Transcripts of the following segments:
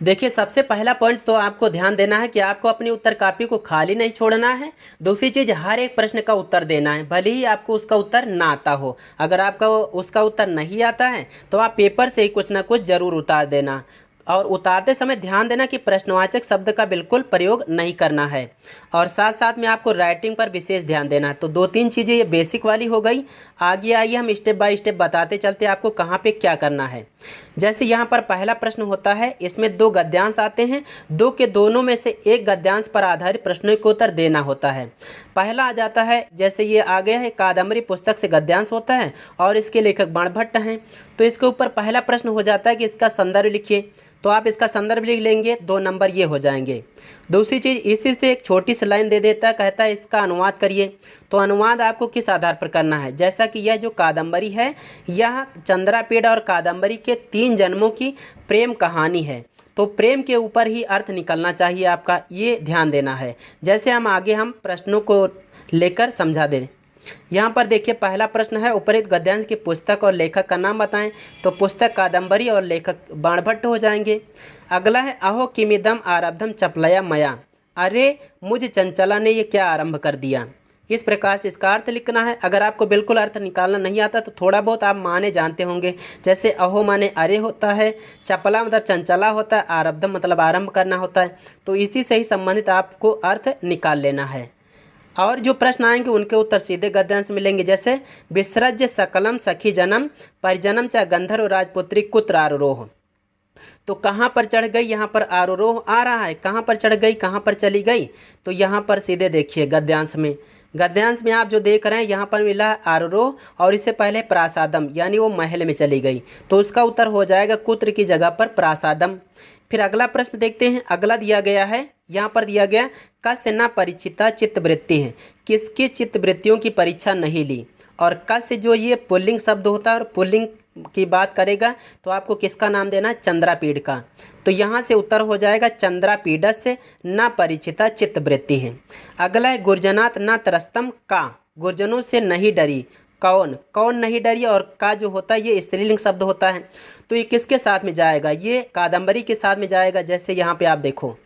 देखिए, सबसे पहला पॉइंट तो आपको ध्यान देना है कि आपको अपनी उत्तर कॉपी को खाली नहीं छोड़ना है। दूसरी चीज़, हर एक प्रश्न का उत्तर देना है, भले ही आपको उसका उत्तर ना आता हो। अगर आपका उसका उत्तर नहीं आता है तो आप पेपर से ही कुछ ना कुछ ज़रूर उतार देना, और उतारते समय ध्यान देना कि प्रश्नवाचक शब्द का बिल्कुल प्रयोग नहीं करना है। और साथ साथ में आपको राइटिंग पर विशेष ध्यान देना है। तो दो तीन चीज़ें ये बेसिक वाली हो गई। आगे आइए हम स्टेप बाय स्टेप बताते चलते आपको कहाँ पे क्या करना है। जैसे यहाँ पर पहला प्रश्न होता है, इसमें दो गद्यांश आते हैं, दो के दोनों में से एक गद्यांश पर आधारित प्रश्नों को उत्तर देना होता है। पहला आ जाता है, जैसे ये आ गया है, कादम्बरी पुस्तक से गद्यांश होता है और इसके लेखक बाणभट्ट हैं। तो इसके ऊपर पहला प्रश्न हो जाता है कि इसका संदर्भ लिखिए। तो आप इसका संदर्भ लिख लेंगे, 2 नंबर ये हो जाएंगे। दूसरी चीज़, इसी से एक छोटी सी लाइन दे देता है, कहता है इसका अनुवाद करिए। तो अनुवाद आपको किस आधार पर करना है, जैसा कि यह जो कादम्बरी है, यह चंद्रापेड़ और कादम्बरी के 3 जन्मों की प्रेम कहानी है। तो प्रेम के ऊपर ही अर्थ निकलना चाहिए आपका, ये ध्यान देना है। जैसे हम प्रश्नों को लेकर समझा दें। यहाँ पर देखिए, पहला प्रश्न है, उपरोक्त गद्यांश की पुस्तक और लेखक का नाम बताएं। तो पुस्तक कादम्बरी और लेखक बाणभट्ट हो जाएंगे। अगला है, अहो किमिदम आरब्धम चपलया मया, अरे मुझ चंचला ने ये क्या आरंभ कर दिया। इस प्रकार से इसका अर्थ लिखना है। अगर आपको बिल्कुल अर्थ निकालना नहीं आता तो थोड़ा बहुत आप माने जानते होंगे। जैसे अहो माने अरे होता है, चपला मतलब चंचला होता है, आरब्धम मतलब आरंभ करना होता है। तो इसी से ही संबंधित आपको अर्थ निकाल लेना है। और जो प्रश्न आएंगे उनके उत्तर सीधे गद्यांश मिलेंगे। जैसे विसृज सकलम सखी जन्म परिजनम च गंधर्व राजपुत्री कुत्र आरोह। तो कहाँ पर चढ़ गई, यहाँ पर आरोह आ रहा है, कहाँ पर चढ़ गई, कहाँ पर चली गई। तो यहाँ पर सीधे देखिए गद्यांश में आप जो देख रहे हैं, यहाँ पर मिला है आरोह और इससे पहले प्रासादम, यानी वो महल में चली गई। तो उसका उत्तर हो जाएगा कुत्र की जगह पर प्रासादम। फिर अगला प्रश्न देखते हैं। अगला दिया गया है, यहाँ पर दिया गया, कस्य न परिचिता चित्तवृत्ति है, किसकी चित्तवृत्तियों की परीक्षा नहीं ली। और कस्य जो ये पुल्लिंग शब्द होता है और पुल्लिंग की बात करेगा तो आपको किसका नाम देना है, चंद्रापीड़ का। तो यहाँ से उत्तर हो जाएगा चंद्रापीडस्य न परिचिता चित्तवृत्ति है। अगला है, गुर्जनात् न त्रस्तम का, गुर्जनों से नहीं डरी, कौन कौन नहीं डरी। और का जो होता है ये स्त्रीलिंग शब्द होता है। तो ये किसके साथ में जाएगा, ये कादम्बरी के साथ में जाएगा। जैसे यहाँ पे आप देखो,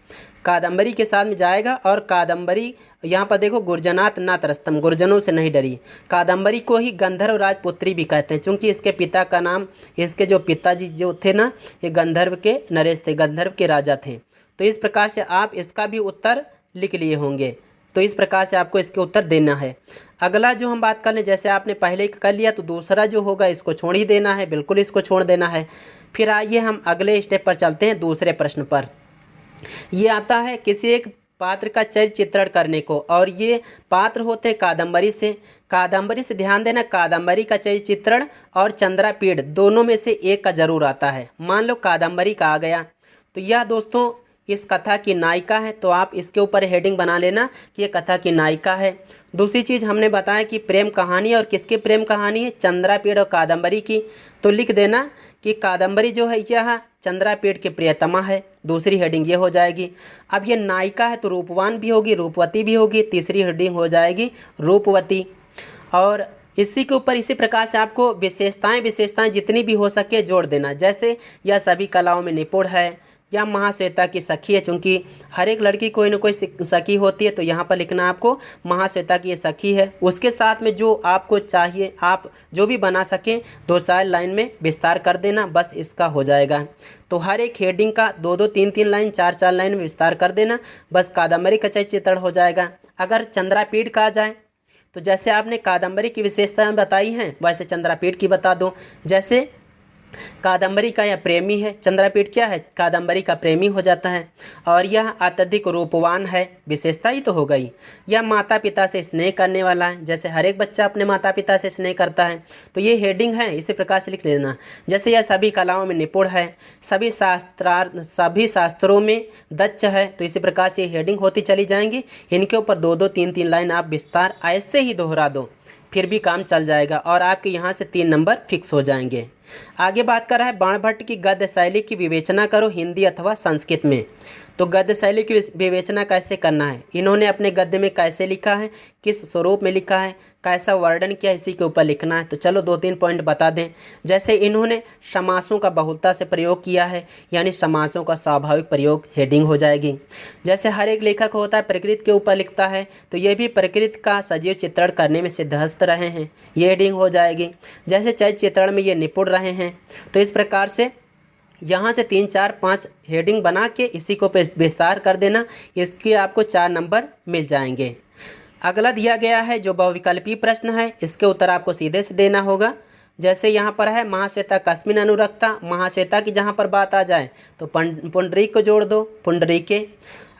कादम्बरी के साथ में जाएगा। और कादम्बरी यहाँ पर देखो, गुर्जनात् न त्रस्तम, गुर्जनों से नहीं डरी। कादम्बरी को ही गंधर्व राजपुत्री भी कहते हैं, क्योंकि इसके पिता का नाम, इसके जो पिताजी जो थे ना, ये गंधर्व के नरेश थे, गंधर्व के राजा थे। तो इस प्रकार से आप इसका भी उत्तर लिख लिए होंगे। तो इस प्रकार से आपको इसके उत्तर देना है। अगला जो हम बात कर लें, जैसे आपने पहले कर लिया तो दूसरा जो होगा इसको छोड़ ही देना है, बिल्कुल इसको छोड़ देना है। फिर आइए हम अगले स्टेप पर चलते हैं, दूसरे प्रश्न पर। ये आता है किसी एक पात्र का चरित्र चित्रण करने को, और ये पात्र होते हैं कादम्बरी से ध्यान देना, कादम्बरी का चरित्र चित्रण और चंद्रापीड़ दोनों में से एक का जरूर आता है। मान लो कादम्बरी का आ गया, तो यह दोस्तों इस कथा की नायिका है। तो आप इसके ऊपर हेडिंग बना लेना कि ये कथा की नायिका है। दूसरी चीज़ हमने बताया कि प्रेम कहानी, और किसकी प्रेम कहानी है, चंद्रापीड़ और कादम्बरी की। तो लिख देना कि कादम्बरी जो है यह चंद्रापीड़ की प्रियतमा है। दूसरी हेडिंग ये हो जाएगी। अब ये नायिका है तो रूपवान भी होगी, रूपवती भी होगी। तीसरी हेडिंग हो जाएगी रूपवती। और इसी के ऊपर इसी प्रकार से आपको विशेषताएं जितनी भी हो सके जोड़ देना। जैसे यह सभी कलाओं में निपुण है, या महाश्वेता की सखी है, चूँकि हर एक लड़की कोई ना कोई सखी होती है। तो यहाँ पर लिखना आपको महाश्वेता की ये सखी है। उसके साथ में जो आपको चाहिए, आप जो भी बना सकें 2-4 लाइन में विस्तार कर देना, बस इसका हो जाएगा। तो हर एक हेडिंग का 2-2, 3-3 लाइन, 4-4 लाइन में विस्तार कर देना, बस कादम्बरी का चरित्र चित्रण हो जाएगा। अगर चंद्रापीड़ का आ जाए तो जैसे आपने कादम्बरी की विशेषताएं बताई हैं वैसे चंद्रापीड़ की बता दो। जैसे कादम्बरी का यह प्रेमी है, चंद्रापीड़ क्या है, कादम्बरी का प्रेमी हो जाता है। और यह अत्यधिक रूपवान है, विशेषता ही तो हो गई। यह माता पिता से स्नेह करने वाला है, जैसे हर एक बच्चा अपने माता पिता से स्नेह करता है। तो ये हेडिंग है, इसी प्रकार से लिख लेना। जैसे यह सभी कलाओं में निपुण है, सभी शास्त्रों में दक्ष है। तो इसी प्रकार से हेडिंग होती चली जाएंगी। इनके ऊपर 2-2, 3-3 लाइन आप विस्तार ऐसे ही दोहरा दो, फिर भी काम चल जाएगा और आपके यहाँ से 3 नंबर फिक्स हो जाएंगे। आगे बात कर रहा है बाणभट्ट की गद्य शैली की विवेचना करो हिंदी अथवा संस्कृत में। तो गद्य शैली की विवेचना कैसे करना है, इन्होंने अपने गद्य में कैसे लिखा है, किस स्वरूप में लिखा है, कैसा वर्णन किया, इसी के ऊपर लिखना है। तो चलो 2-3 पॉइंट बता दें। जैसे इन्होंने समासों का बहुलता से प्रयोग किया है, यानी समासों का स्वाभाविक प्रयोग, हेडिंग हो जाएगी। जैसे हर एक लेखक होता है प्रकृति के ऊपर लिखता है, तो ये भी प्रकृति का सजीव चित्रण करने में सिद्धहस्त रहे हैं, ये हेडिंग हो जाएगी। जैसे चरित्र चित्रण में ये निपुण रहे हैं। तो इस प्रकार से यहाँ से 3, 4, 5 हेडिंग बना के इसी को विस्तार कर देना, इसके आपको 4 नंबर मिल जाएंगे। अगला दिया गया है जो बहुविकल्पीय प्रश्न है, इसके उत्तर आपको सीधे से देना होगा। जैसे यहाँ पर है महाश्वेता कस्मिन अनुरक्ता, महाश्वेता की जहाँ पर बात आ जाए तो पुंडरीक को जोड़ दो, पुंडरीके।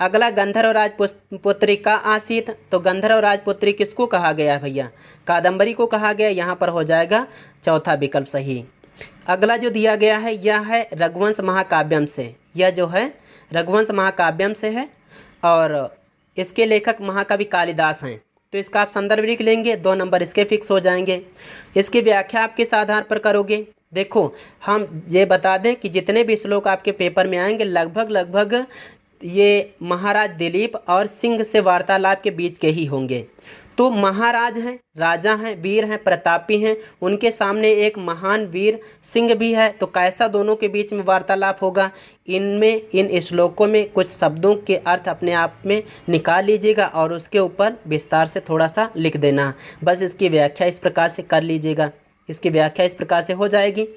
अगला गंधर्व राजपुत्री का आसीत, तो गंधर्व राजपुत्री किसको कहा गया है भैया, कादम्बरी को कहा गया, यहाँ पर हो जाएगा चौथा विकल्प सही। अगला जो दिया गया है यह है रघुवंश महाकाव्यम से, यह जो है रघुवंश महाकाव्यम से है और इसके लेखक महाकवि कालिदास हैं। तो इसका आप संदर्भ लिख लेंगे, 2 नंबर इसके फिक्स हो जाएंगे। इसकी व्याख्या आप किस आधार पर करोगे, देखो हम ये बता दें कि जितने भी श्लोक आपके पेपर में आएंगे लगभग ये महाराज दिलीप और सिंह से वार्तालाप के बीच के ही होंगे। तो महाराज हैं, राजा हैं, वीर हैं, प्रतापी हैं, उनके सामने एक महान वीर सिंह भी है, तो कैसा दोनों के बीच में वार्तालाप होगा, इनमें इन श्लोकों में कुछ शब्दों के अर्थ अपने आप में निकाल लीजिएगा और उसके ऊपर विस्तार से थोड़ा सा लिख देना। बस इसकी व्याख्या इस प्रकार से कर लीजिएगा, इसकी व्याख्या इस प्रकार से हो जाएगी।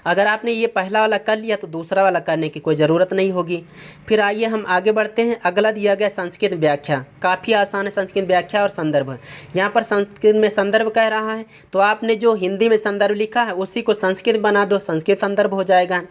अगर आपने ये पहला वाला कर लिया तो दूसरा वाला करने की कोई ज़रूरत नहीं होगी। फिर आइए हम आगे बढ़ते हैं। अगला दिया गया संस्कृत व्याख्या, काफ़ी आसान है संस्कृत व्याख्या और संदर्भ। यहाँ पर संस्कृत में संदर्भ कह रहा है, तो आपने जो हिंदी में संदर्भ लिखा है उसी को संस्कृत बना दो, संस्कृत संदर्भ हो जाएगा।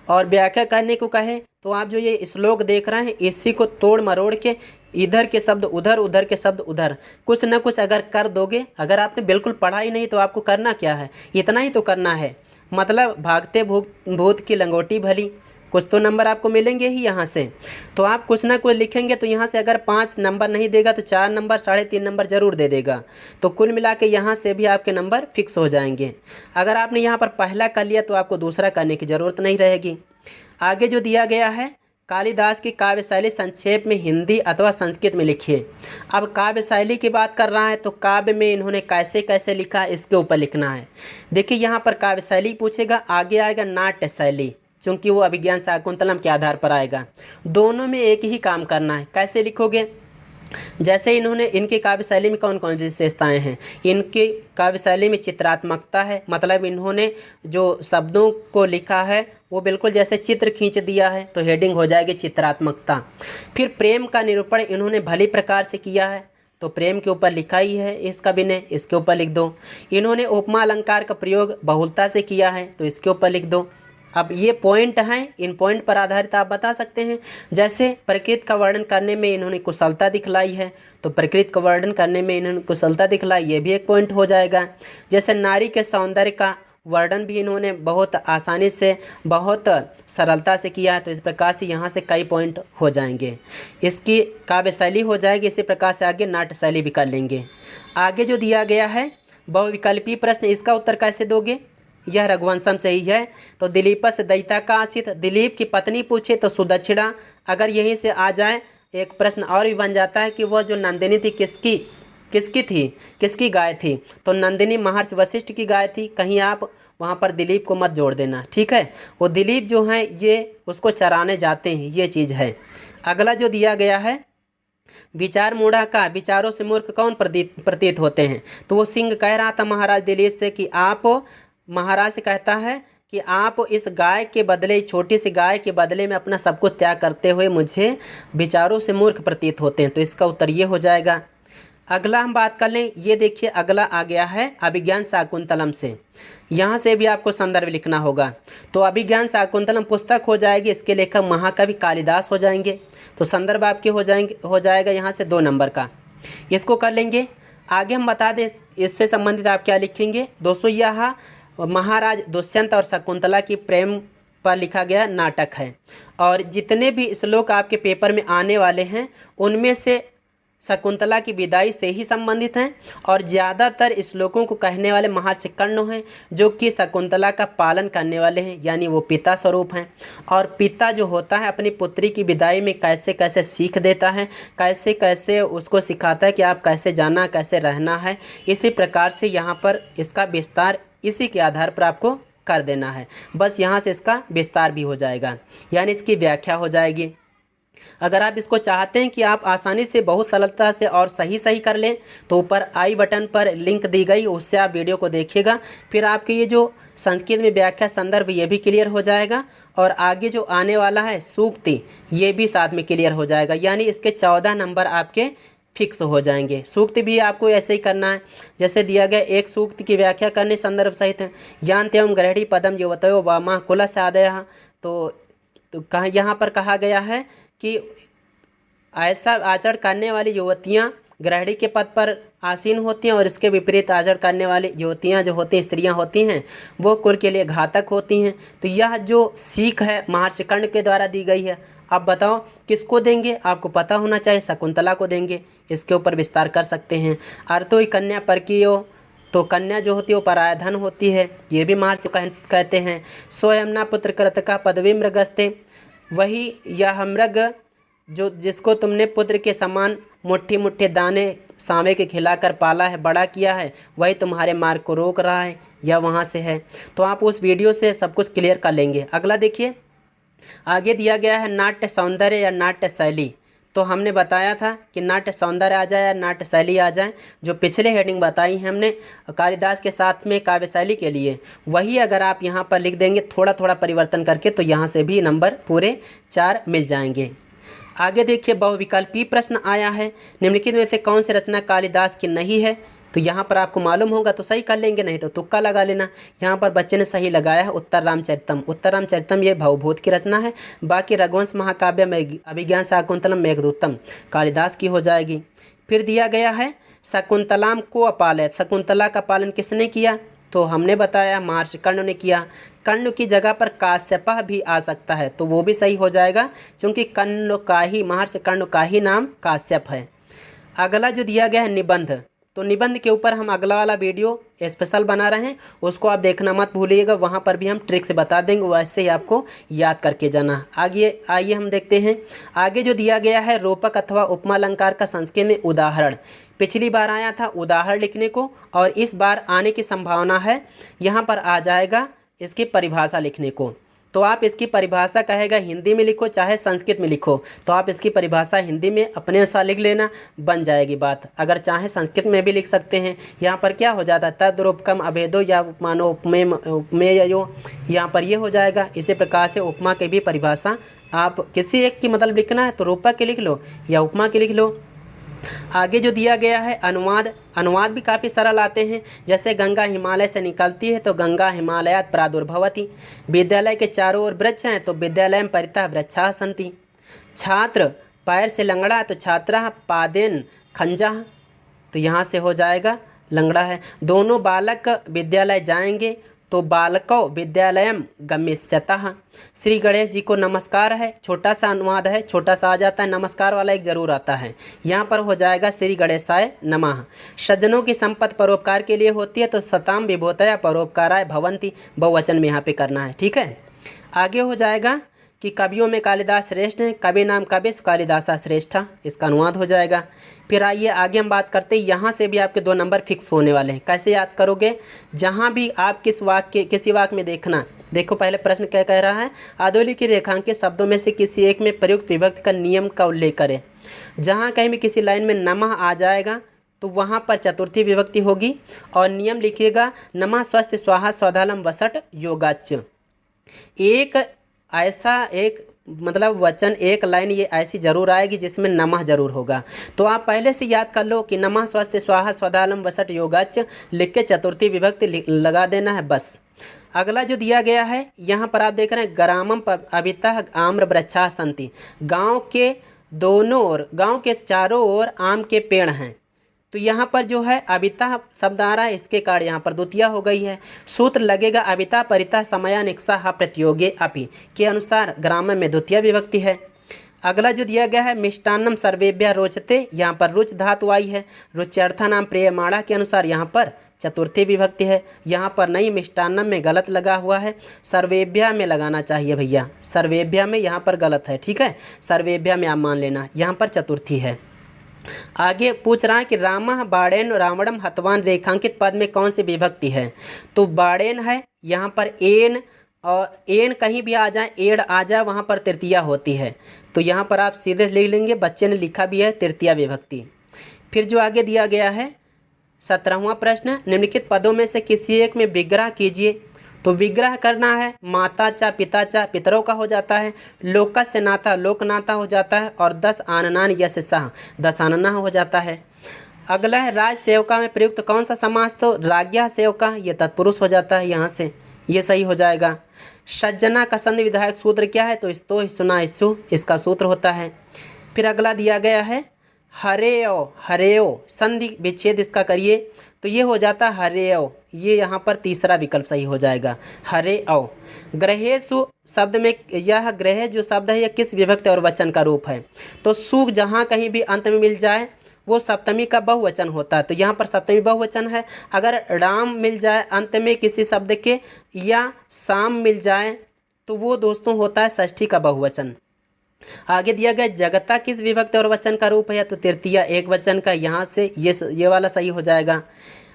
और व्याख्या करने को कहे तो आप जो ये श्लोक देख रहे हैं इसी को तोड़ मरोड़ के इधर के शब्द उधर, उधर के शब्द उधर, कुछ न कुछ अगर कर दोगे, अगर आपने बिल्कुल पढ़ा ही नहीं तो आपको करना क्या है, इतना ही तो करना है। मतलब भागते भूत की लंगोटी भली, कुछ तो नंबर आपको मिलेंगे ही यहाँ से। तो आप कुछ ना कुछ लिखेंगे तो यहाँ से अगर 5 नंबर नहीं देगा तो 4 नंबर, 3.5 नंबर ज़रूर दे देगा। तो कुल मिला के यहाँ से भी आपके नंबर फिक्स हो जाएंगे। अगर आपने यहाँ पर पहला कर लिया तो आपको दूसरा करने की ज़रूरत नहीं रहेगी। आगे जो दिया गया है कालिदास की काव्य शैली संक्षेप में हिंदी अथवा संस्कृत में लिखिए। अब काव्य शैली की बात कर रहा है तो काव्य में इन्होंने कैसे कैसे लिखा इसके ऊपर लिखना है। देखिए यहाँ पर काव्य शैली पूछेगा, आगे आएगा नाट्य शैली, चूँकि वो अभिज्ञान शाकुंतलम के आधार पर आएगा। दोनों में एक ही काम करना है। कैसे लिखोगे, जैसे इन्होंने इनकी काव्य शैली में कौन कौन सी विशेषताएं हैं, इनकी काव्य शैली में चित्रात्मकता है, मतलब इन्होंने जो शब्दों को लिखा है वो बिल्कुल जैसे चित्र खींच दिया है, तो हेडिंग हो जाएगी चित्रात्मकता। फिर प्रेम का निरूपण इन्होंने भली प्रकार से किया है, तो प्रेम के ऊपर लिखा ही है इसका विनय, इसके ऊपर लिख दो। इन्होंने उपमा अलंकार का प्रयोग बहुलता से किया है, तो इसके ऊपर लिख दो। अब ये पॉइंट हैं, इन पॉइंट पर आधारित आप बता सकते हैं। जैसे प्रकृति का वर्णन करने में इन्होंने कुशलता दिखलाई है, तो प्रकृति का वर्णन करने में इन्होंने कुशलता दिखलाई, ये भी एक पॉइंट हो जाएगा। जैसे नारी के सौंदर्य का वर्णन भी इन्होंने बहुत आसानी से, बहुत सरलता से किया है, तो इस प्रकार से यहाँ से कई पॉइंट हो जाएंगे। इसकी काव्य शैली हो जाएगी। इसी प्रकार से आगे नाट्य शैली भी कर लेंगे। आगे जो दिया गया है बहुविकल्पीय प्रश्न, इसका उत्तर कैसे दोगे, यह रघुवंशम से ही है। तो दिलीपस दयिता का आसित, दिलीप की पत्नी पूछे तो सुदक्षिणा। अगर यहीं से आ जाए एक प्रश्न और भी बन जाता है कि वह जो नंदिनी थी किसकी गाय थी, तो नंदिनी महर्षि वशिष्ठ की गाय थी। कहीं आप वहाँ पर दिलीप को मत जोड़ देना, ठीक है। वो दिलीप जो हैं ये उसको चराने जाते हैं, ये चीज़ है। अगला जो दिया गया है विचार मूढ़ा का, विचारों से मूर्ख कौन प्रतीत होते हैं, तो वो सिंह कह रहा था महाराज दिलीप से कि आप, महाराज से कहता है कि आप इस गाय के बदले, छोटी सी गाय के बदले में अपना सब कुछ त्याग करते हुए मुझे विचारों से मूर्ख प्रतीत होते हैं, तो इसका उत्तर ये हो जाएगा। अगला हम बात कर लें, ये देखिए अगला आ गया है अभिज्ञान शाकुंतलम से। यहाँ से भी आपको संदर्भ लिखना होगा। तो अभिज्ञान शाकुंतलम पुस्तक हो जाएगी, इसके लेखक महाकवि कालिदास हो जाएंगे, तो संदर्भ आपके हो जाएगा यहाँ से 2 नंबर का, इसको कर लेंगे। आगे हम बता दें इससे संबंधित आप क्या लिखेंगे। दोस्तों यह महाराज दुष्यंत और शकुंतला की प्रेम पर लिखा गया नाटक है, और जितने भी श्लोक आपके पेपर में आने वाले हैं उनमें से शकुंतला की विदाई से ही संबंधित हैं और ज़्यादातर श्लोकों को कहने वाले महर्षि कर्ण हैं, जो कि शकुंतला का पालन करने वाले हैं, यानी वो पिता स्वरूप हैं। और पिता जो होता है अपनी पुत्री की विदाई में कैसे कैसे सीख देता है, कैसे कैसे उसको सिखाता है कि आप कैसे जाना कैसे रहना है। इसी प्रकार से यहाँ पर इसका विस्तार इसी के आधार पर आपको कर देना है। बस यहाँ से इसका विस्तार भी हो जाएगा, यानी इसकी व्याख्या हो जाएगी। अगर आप इसको चाहते हैं कि आप आसानी से बहुत सरलता से और सही कर लें तो ऊपर आई बटन पर लिंक दी गई, उससे आप वीडियो को देखिएगा। फिर आपके ये जो संस्कृत में व्याख्या संदर्भ ये भी क्लियर हो जाएगा और आगे जो आने वाला है सूक्ति ये भी साथ में क्लियर हो जाएगा, यानी इसके 14 नंबर आपके फिक्स हो जाएंगे। सूक्त भी आपको ऐसे ही करना है जैसे दिया गया। एक सूक्त की व्याख्या करने संदर्भ सहित है। यान्त्यम ग्रहणी पदम युवतयो वामा कुल सादय। तो कहा यहाँ पर कहा गया है कि ऐसा आचरण करने वाली युवतियाँ ग्रहणी के पद पर आसीन होती हैं और इसके विपरीत आचरण करने वाली युवतियाँ जो होती हैं स्त्रियाँ होती हैं वो कुल के लिए घातक होती हैं। तो यह जो सीख है महर्षि कर्ण के द्वारा दी गई है। अब बताओ किसको देंगे, आपको पता होना चाहिए, शकुंतला को देंगे। इसके ऊपर विस्तार कर सकते हैं। अर्थो ही कन्या परकीयो, तो कन्या जो होती है वो पराया धन होती है, ये भी महर्षि कहते हैं। स्वयंना पुत्र कृतका पदवी मृगस्ते, वही यह मृग जो जिसको तुमने पुत्र के समान मुट्ठी मुट्ठी दाने सांवे के खिलाकर पाला है बड़ा किया है, वही तुम्हारे मार्ग को रोक रहा है या वहाँ से है। तो आप उस वीडियो से सब कुछ क्लियर कर लेंगे। अगला देखिए, आगे दिया गया है नाट्य सौंदर्य या नाट्य शैली। तो हमने बताया था कि नाट्य सौंदर्य आ जाए या नाट्य शैली आ जाए, जो पिछले हेडिंग बताई है हमने कालिदास के साथ में काव्य शैली के लिए, वही अगर आप यहाँ पर लिख देंगे थोड़ा थोड़ा परिवर्तन करके तो यहाँ से भी नंबर पूरे 4 मिल जाएंगे। आगे देखिए, बहुविकल्पी प्रश्न आया है, निम्नलिखित में से कौन सी रचना कालिदास की नहीं है। तो यहाँ पर आपको मालूम होगा तो सही कर लेंगे, नहीं तो तुक्का लगा लेना। यहाँ पर बच्चे ने सही लगाया है उत्तर रामचरितम। उत्तर रामचरितम ये भवभूत की रचना है। बाकी रघुवंश महाकाव्य में अभिज्ञान शाकुंतलम मेघदूतम कालिदास की हो जाएगी। फिर दिया गया है शकुंतलाम को अपालय, शकुंतला का पालन किसने किया। तो हमने बताया महर्षि कर्ण ने किया। कर्ण की जगह पर काश्यप भी आ सकता है तो वो भी सही हो जाएगा, क्योंकि कर्ण का ही महर्षि कर्ण का ही नाम काश्यप है। अगला जो दिया गया है निबंध, तो निबंध के ऊपर हम अगला वाला वीडियो स्पेशल बना रहे हैं, उसको आप देखना मत भूलिएगा। वहाँ पर भी हम ट्रिक से बता देंगे, वैसे ही आपको याद करके जाना। आगे आइए हम देखते हैं। आगे जो दिया गया है रूपक अथवा उपमा अलंकार का संस्कृत में उदाहरण। पिछली बार आया था उदाहरण लिखने को और इस बार आने की संभावना है यहाँ पर आ जाएगा इसकी परिभाषा लिखने को। तो आप इसकी परिभाषा कहेगा हिंदी में लिखो चाहे संस्कृत में लिखो, तो आप इसकी परिभाषा हिंदी में अपने अनुसार लिख लेना, बन जाएगी बात। अगर चाहे संस्कृत में भी लिख सकते हैं। यहाँ पर क्या हो जाता है तद्रूपकम अभेदो या उपमानो उपमेयो, यहाँ पर ये हो जाएगा। इसी प्रकार से उपमा की भी परिभाषा आप किसी एक की मतलब लिखना है तो रूपक के लिख लो या उपमा के लिख लो। आगे जो दिया गया है अनुवाद, अनुवाद भी काफ़ी सरल आते हैं। जैसे गंगा हिमालय से निकलती है तो गंगा हिमालयात प्रादुर्भवति। विद्यालय के चारों ओर वृक्ष हैं तो विद्यालय परितः वृक्षाः सन्ति। छात्र पैर से लंगड़ा तो छात्राः पादेन खंजाः, तो यहाँ से हो जाएगा लंगड़ा है। दोनों बालक विद्यालय जाएंगे तो बालको विद्यालयम गमिष्यतः। श्री गणेश जी को नमस्कार है, छोटा सा अनुवाद है, छोटा सा आ जाता है, नमस्कार वाला एक जरूर आता है। यहाँ पर हो जाएगा श्री गणेशाय नमः। सज्जनों की संपत्ति परोपकार के लिए होती है तो सताम विभूतया परोपकाराय भवन्ति, बहुवचन में यहाँ पे करना है। ठीक है, आगे हो जाएगा कि कवियों में कालिदास श्रेष्ठ हैं, कवि नाम कविश कालिदासा श्रेष्ठा, इसका अनुवाद हो जाएगा। फिर आइए आगे हम बात करते हैं, यहाँ से भी आपके 2 नंबर फिक्स होने वाले हैं। कैसे याद करोगे, जहाँ भी आप किसी वाक्य में देखना, देखो पहले प्रश्न क्या कह रहा है, अधोलिखित रेखांकित शब्दों में से किसी एक में प्रयुक्त विभक्ति का नियम का उल्लेख करें। जहाँ कहीं भी किसी लाइन में नमः आ जाएगा तो वहाँ पर चतुर्थी विभक्ति होगी और नियम लिखिएगा नमः स्वस्ति स्वाहा स्वधालम वसट योगाच। एक ऐसा एक मतलब वचन एक लाइन ये ऐसी जरूर आएगी जिसमें नमः जरूर होगा। तो आप पहले से याद कर लो कि नमः स्वस्ति स्वाहा स्वधालम वसट योगाच लिख के चतुर्थी विभक्ति लगा देना है बस। अगला जो दिया गया है यहाँ पर आप देख रहे हैं ग्रामम अभितः आम्र वृक्षाः सन्ति। गाँव के दोनों ओर, गाँव के चारों ओर आम के पेड़ हैं। तो यहाँ पर जो है अबिता शब्द आ रहा है, इसके कारण यहाँ पर द्वितीया हो गई है। सूत्र लगेगा अबिता परितः समया निक्षा प्रतियोगे अपि के अनुसार ग्राम में द्वितीय विभक्ति है। अगला जो दिया गया है मिष्टान्नम सर्वेभ्यः रोचते, यहाँ पर रुच धातु आई है। रुच्यर्थानाम प्रियमाणा के अनुसार यहाँ पर चतुर्थी विभक्ति है, यहाँ पर नहीं, मिष्टान्नम में गलत लगा हुआ है, सर्वेभ्यः में लगाना चाहिए भैया, सर्वेभ्यः में यहाँ पर गलत है, ठीक है, सर्वेभ्यः में आप मान लेना, यहाँ पर चतुर्थी है। आगे पूछ रहा है कि रामः बाणेन रावणम हतवान रेखांकित पद में कौन सी विभक्ति है। तो बाणेन है, यहाँ पर एन, और एन कहीं भी आ जाए, एड़ आ जाए, वहाँ पर तृतीया होती है, तो यहाँ पर आप सीधे लिख लेंगे, बच्चे ने लिखा भी है तृतीया विभक्ति। फिर जो आगे दिया गया है 17वां प्रश्न, निम्नलिखित पदों में से किसी एक में विग्रह कीजिए। तो विग्रह करना है, माता चा पिता चा पितरों का हो जाता है, लोकस्य नाथा लोकनाथा हो जाता है, और 10 आननान यश सह दशानना हो जाता है। अगला है राज सेवका में प्रयुक्त कौन सा समास, तो राज्ञा सेवका, ये तत्पुरुष हो जाता है, यहाँ से ये सही हो जाएगा। सज्जना का संधि विधायक सूत्र क्या है, तो स्तो सुना इच्छु, इसका सूत्र होता है। फिर अगला दिया गया है हरेओ, हरेओ संधि विच्छेद इसका करिए, तो ये हो जाता है हरेओ, ये यहाँ पर तीसरा विकल्प सही हो जाएगा, हरेओ। ग्रहेसु शब्द में यह ग्रह जो शब्द है यह किस विभक्ति और वचन का रूप है, तो सुख जहाँ कहीं भी अंत में मिल जाए वो सप्तमी का बहुवचन होता है, तो यहाँ पर सप्तमी बहुवचन है। अगर राम मिल जाए अंत में किसी शब्द के, या शाम मिल जाए, तो वो दोस्तों होता है षष्ठी का बहुवचन। आगे दिया गया जगता किस विभक्ति और वचन का रूप है, तो तृतीया एक वचन का, यहाँ से ये वाला सही हो जाएगा।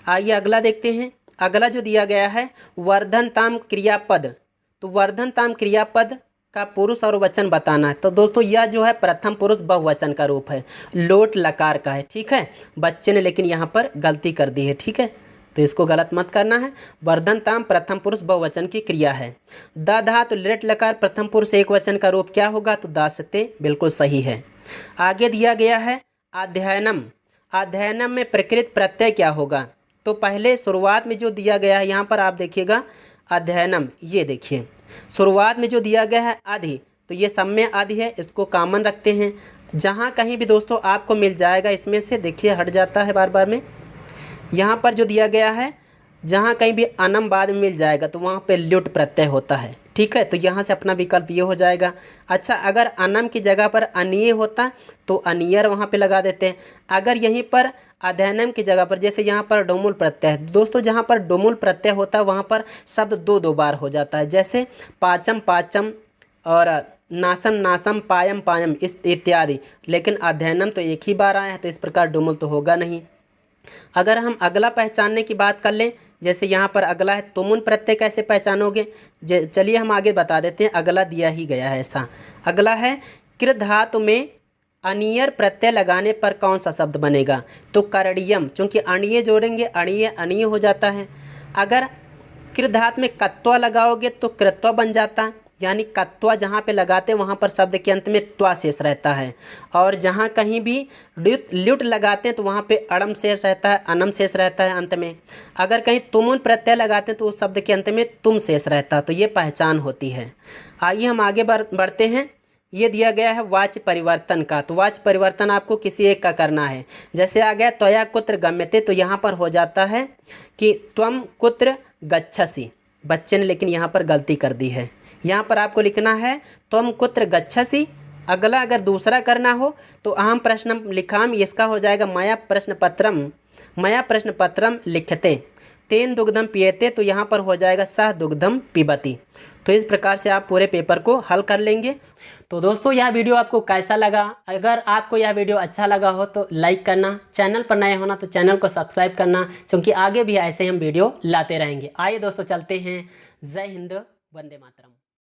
आइए अगला देखते हैं। अगला जो दिया गया है वर्धनताम क्रियापद, तो वर्धनताम क्रियापद का पुरुष और वचन बताना है। तो दोस्तों यह जो है प्रथम पुरुष बहुवचन का रूप है, लोट लकार का है, ठीक है। बच्चे ने लेकिन यहाँ पर गलती कर दी है, ठीक है, तो इसको गलत मत करना है। वर्धनताम प्रथम पुरुष बहुवचन की क्रिया है। द धातु लेट लकार प्रथम पुरुष एक वचन का रूप क्या होगा, तो दासते, बिल्कुल सही है। आगे दिया गया है अध्ययनम, अध्ययनम में प्रकृत प्रत्यय क्या होगा, तो पहले शुरुआत में जो दिया गया है यहाँ पर आप देखिएगा अध्ययनम, ये देखिए शुरुआत में जो दिया गया है आधि, तो ये सम्य आदि है, इसको कॉमन रखते हैं। जहाँ कहीं भी दोस्तों आपको मिल जाएगा इसमें से, देखिए हट जाता है बार बार में, यहाँ पर जो दिया गया है जहाँ कहीं भी अनम बाद में मिल जाएगा तो वहाँ पे ल्युट प्रत्यय होता है, ठीक है, तो यहाँ से अपना विकल्प ये हो जाएगा। अच्छा, अगर अनम की जगह पर अनिय होता तो अनियर वहाँ पे लगा देते हैं। अगर यहीं पर अध्ययनम की जगह पर, जैसे यहाँ पर डोमुल प्रत्यय है दोस्तों, जहाँ पर डोमुल प्रत्यय होता है वहाँ पर शब्द दो बार हो जाता है, जैसे पाचम पाचम और नासम नासम, पायम पायम इत्यादि, लेकिन अध्ययनम तो एक ही बार आया है, तो इस प्रकार डोमुल तो होगा नहीं। अगर हम अगला पहचानने की बात कर लें, जैसे यहाँ पर अगला है तुमुन प्रत्यय, कैसे पहचानोगे, चलिए हम आगे बता देते हैं, अगला दिया ही गया है ऐसा। अगला है कृ धातु में अनियर प्रत्यय लगाने पर कौन सा शब्द बनेगा, तो करणीयम, क्योंकि अणीय जोड़ेंगे, अणीय अणीय हो जाता है। अगर कृ धातु में कत्वा लगाओगे तो कृत्वा बन जाता, यानी कत्वा जहाँ पे लगाते हैं वहाँ पर शब्द के अंत में त्वा शेष रहता है, और जहाँ कहीं भी ल्युट लगाते हैं तो वहाँ पे अड़म शेष रहता है, अनम शेष रहता है अंत में। अगर कहीं तुमुन प्रत्यय लगाते हैं तो उस शब्द के अंत में तुम शेष रहता है, तो ये पहचान होती है। आइए हम आगे बढ़ते हैं। ये दिया गया है वाच्य परिवर्तन का, तो वाच्य परिवर्तन आपको किसी एक का करना है। जैसे आ गया त्वया कुत्र गम्यते, तो यहाँ पर हो जाता है कि त्वम कुत्र गच्छसि, बच्चे ने लेकिन यहाँ पर गलती कर दी है, यहाँ पर आपको लिखना है त्वम कुत्र गच्छसि। अगला अगर दूसरा करना हो तो अहम प्रश्न लिखाम, इसका हो जाएगा मया प्रश्न पत्रम लिखते, तेन दुग्धम पियते, तो यहाँ पर हो जाएगा सह दुग्धम पिबती। तो इस प्रकार से आप पूरे पेपर को हल कर लेंगे। तो दोस्तों यह वीडियो आपको कैसा लगा, अगर आपको यह वीडियो अच्छा लगा हो तो लाइक करना, चैनल पर नए होना तो चैनल को सब्सक्राइब करना, क्योंकि आगे भी ऐसे हम वीडियो लाते रहेंगे। आइए दोस्तों चलते हैं। जय हिंद, वंदे मातरम।